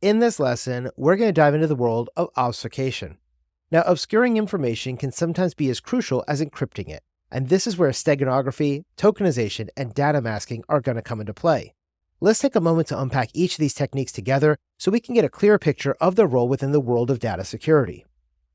in this lesson, we're going to dive into the world of obfuscation. Now, obscuring information can sometimes be as crucial as encrypting it, and this is where steganography, tokenization, and data masking are going to come into play. Let's take a moment to unpack each of these techniques together so we can get a clearer picture of their role within the world of data security.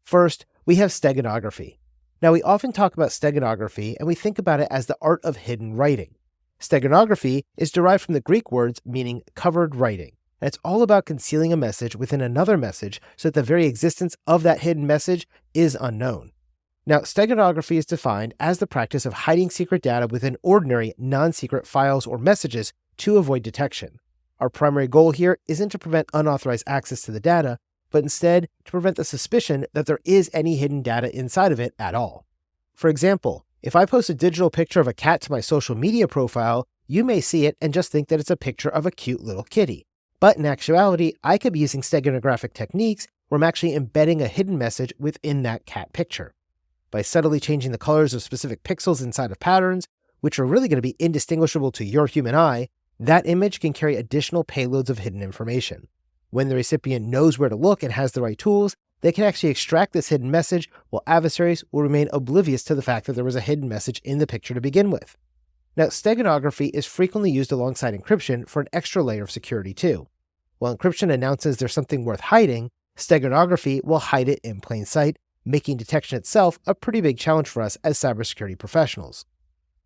First, we have steganography. Now, we often talk about steganography and we think about it as the art of hidden writing. Steganography is derived from the Greek words meaning covered writing, and it's all about concealing a message within another message so that the very existence of that hidden message is unknown. Now, steganography is defined as the practice of hiding secret data within ordinary, non-secret files or messages to avoid detection. Our primary goal here isn't to prevent unauthorized access to the data, but instead to prevent the suspicion that there is any hidden data inside of it at all. For example, if I post a digital picture of a cat to my social media profile, you may see it and just think that it's a picture of a cute little kitty. But in actuality, I could be using steganographic techniques where I'm actually embedding a hidden message within that cat picture. By subtly changing the colors of specific pixels inside of patterns, which are really going to be indistinguishable to your human eye, that image can carry additional payloads of hidden information. When the recipient knows where to look and has the right tools, they can actually extract this hidden message while adversaries will remain oblivious to the fact that there was a hidden message in the picture to begin with. Now, steganography is frequently used alongside encryption for an extra layer of security too. While encryption announces there's something worth hiding, steganography will hide it in plain sight, making detection itself a pretty big challenge for us as cybersecurity professionals.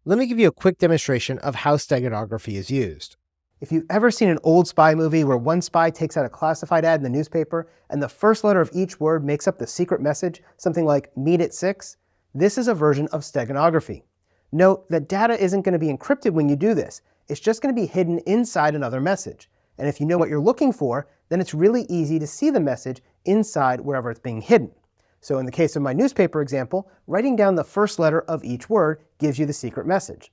Let me give you a quick demonstration of how steganography is used. If you've ever seen an old spy movie where one spy takes out a classified ad in the newspaper and the first letter of each word makes up the secret message, something like "meet at 6," this is a version of steganography. Note that data isn't going to be encrypted when you do this. It's just going to be hidden inside another message. And if you know what you're looking for, then it's really easy to see the message inside wherever it's being hidden. So in the case of my newspaper example, writing down the first letter of each word gives you the secret message.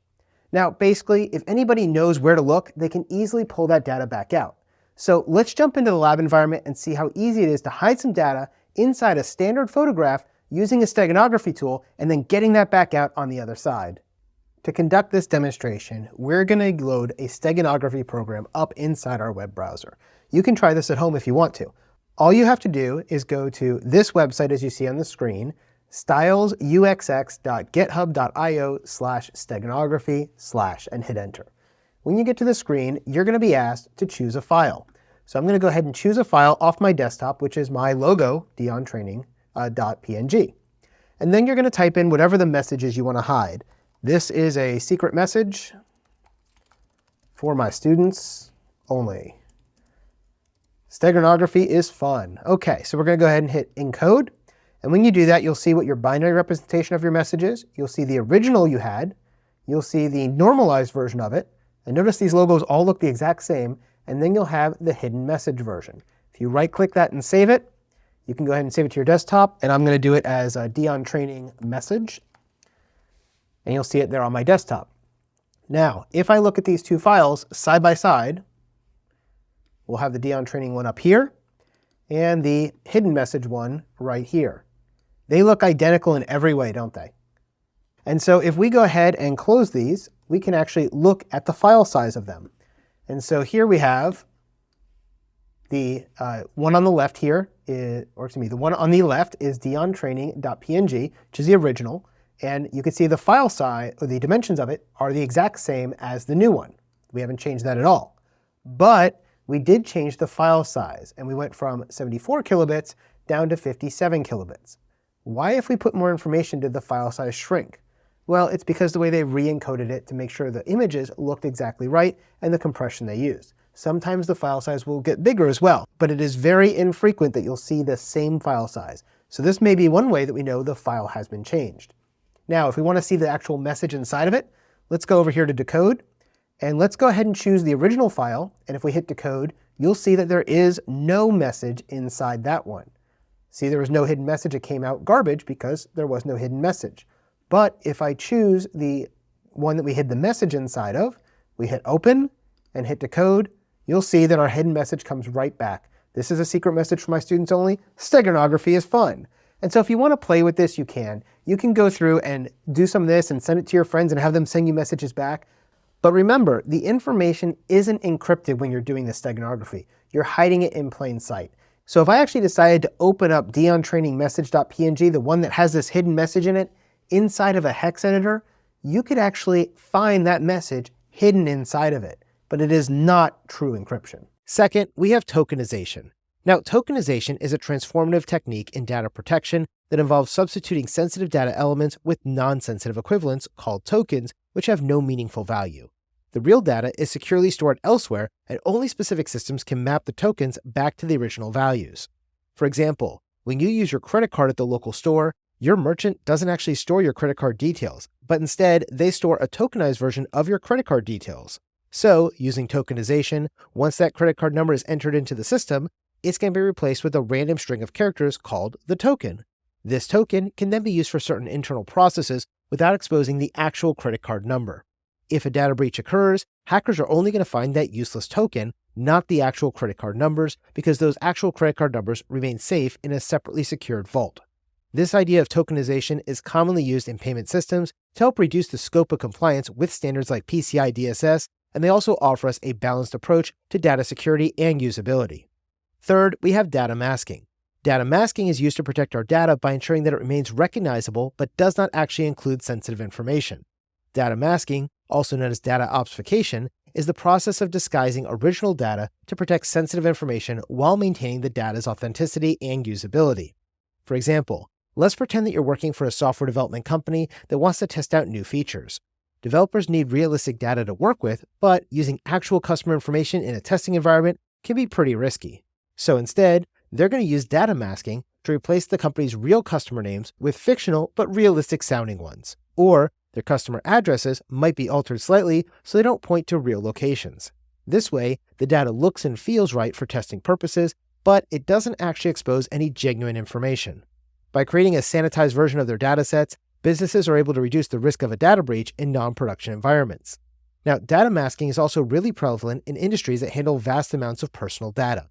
Now, basically, if anybody knows where to look, they can easily pull that data back out. So let's jump into the lab environment and see how easy it is to hide some data inside a standard photograph using a steganography tool and then getting that back out on the other side. To conduct this demonstration, we're going to load a steganography program up inside our web browser. You can try this at home if you want to. All you have to do is go to this website as you see on the screen, stylesuxx.github.io/steganography/ and hit enter. When you get to the screen, you're going to be asked to choose a file. So I'm going to go ahead and choose a file off my desktop, which is my logo, diontraining.png. And then you're going to type in whatever the message is you want to hide. This is a secret message for my students only. Steganography is fun. Okay, so we're going to go ahead and hit encode. And when you do that, you'll see what your binary representation of your message is. You'll see the original you had. You'll see the normalized version of it. And notice these logos all look the exact same. And then you'll have the hidden message version. If you right-click that and save it, you can go ahead and save it to your desktop. And I'm going to do it as a Dion Training message. And you'll see it there on my desktop. Now, if I look at these two files side by side, we'll have the Dion Training one up here and the hidden message one right here. They look identical in every way, don't they? And so if we go ahead and close these, we can actually look at the file size of them. And so here we have the one on the left here, the one on the left is diontraining.png, which is the original. And you can see the file size, or the dimensions of it, are the exact same as the new one. We haven't changed that at all. But we did change the file size, and we went from 74 kilobits down to 57 kilobits. Why, if we put more information, did the file size shrink? Well, it's because the way they re-encoded it to make sure the images looked exactly right and the compression they used. Sometimes the file size will get bigger as well, but it is very infrequent that you'll see the same file size. So this may be one way that we know the file has been changed. Now, if we want to see the actual message inside of it, let's go over here to decode, and let's go ahead and choose the original file, and if we hit decode, you'll see that there is no message inside that one. See, there was no hidden message, it came out garbage because there was no hidden message. But if I choose the one that we hid the message inside of, we hit open and hit decode, you'll see that our hidden message comes right back. This is a secret message for my students only. Steganography is fun. And so if you want to play with this, you can. You can go through and do some of this and send it to your friends and have them send you messages back. But remember, the information isn't encrypted when you're doing this steganography. you're hiding it in plain sight. So if I actually decided to open up diontrainingmessage.png, the one that has this hidden message in it, inside of a hex editor, you could actually find that message hidden inside of it, but it is not true encryption. Second, we have tokenization. Now, tokenization is a transformative technique in data protection that involves substituting sensitive data elements with non-sensitive equivalents called tokens, which have no meaningful value. The real data is securely stored elsewhere, and only specific systems can map the tokens back to the original values. For example, when you use your credit card at the local store, your merchant doesn't actually store your credit card details, but instead they store a tokenized version of your credit card details. So, using tokenization, once that credit card number is entered into the system, it's going to be replaced with a random string of characters called the token. This token can then be used for certain internal processes without exposing the actual credit card number. If a data breach occurs, hackers are only going to find that useless token, not the actual credit card numbers, because those actual credit card numbers remain safe in a separately secured vault. This idea of tokenization is commonly used in payment systems to help reduce the scope of compliance with standards like PCI DSS, and they also offer us a balanced approach to data security and usability. Third, we have data masking. Data masking is used to protect our data by ensuring that it remains recognizable but does not actually include sensitive information. Data masking, also known as data obfuscation, is the process of disguising original data to protect sensitive information while maintaining the data's authenticity and usability. For example, let's pretend that you're working for a software development company that wants to test out new features. Developers need realistic data to work with, but using actual customer information in a testing environment can be pretty risky. So instead, they're going to use data masking to replace the company's real customer names with fictional but realistic sounding ones. Or their customer addresses might be altered slightly so they don't point to real locations. This way, the data looks and feels right for testing purposes, but it doesn't actually expose any genuine information. By creating a sanitized version of their datasets, businesses are able to reduce the risk of a data breach in non-production environments. Now, data masking is also really prevalent in industries that handle vast amounts of personal data.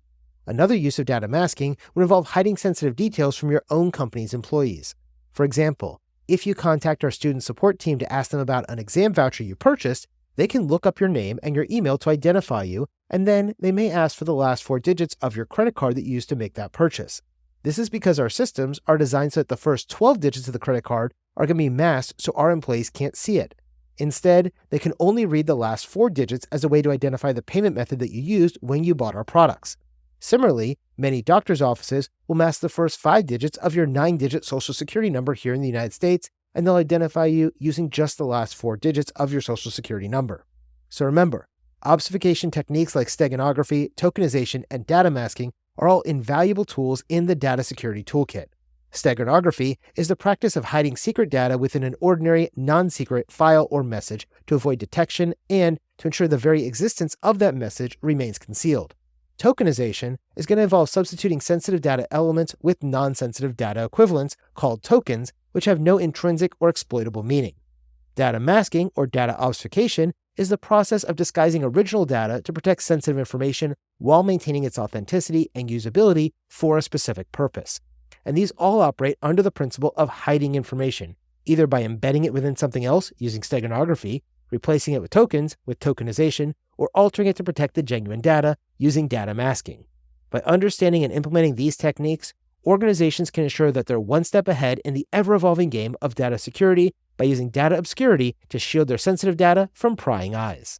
Another use of data masking would involve hiding sensitive details from your own company's employees. For example, if you contact our student support team to ask them about an exam voucher you purchased, they can look up your name and your email to identify you, and then they may ask for the last 4 digits of your credit card that you used to make that purchase. This is because our systems are designed so that the first 12 digits of the credit card are going to be masked so our employees can't see it. Instead, they can only read the last 4 digits as a way to identify the payment method that you used when you bought our products. Similarly, many doctors' offices will mask the first 5 digits of your 9-digit social security number here in the United States, and they'll identify you using just the last 4 digits of your social security number. So remember, obfuscation techniques like steganography, tokenization, and data masking are all invaluable tools in the data security toolkit. Steganography is the practice of hiding secret data within an ordinary, non-secret file or message to avoid detection and to ensure the very existence of that message remains concealed. Tokenization is going to involve substituting sensitive data elements with non-sensitive data equivalents called tokens, which have no intrinsic or exploitable meaning. Data masking, or data obfuscation, is the process of disguising original data to protect sensitive information while maintaining its authenticity and usability for a specific purpose. And these all operate under the principle of hiding information, either by embedding it within something else using steganography, replacing it with tokens with tokenization, or altering it to protect the genuine data using data masking. By understanding and implementing these techniques, organizations can ensure that they're one step ahead in the ever-evolving game of data security by using data obscurity to shield their sensitive data from prying eyes.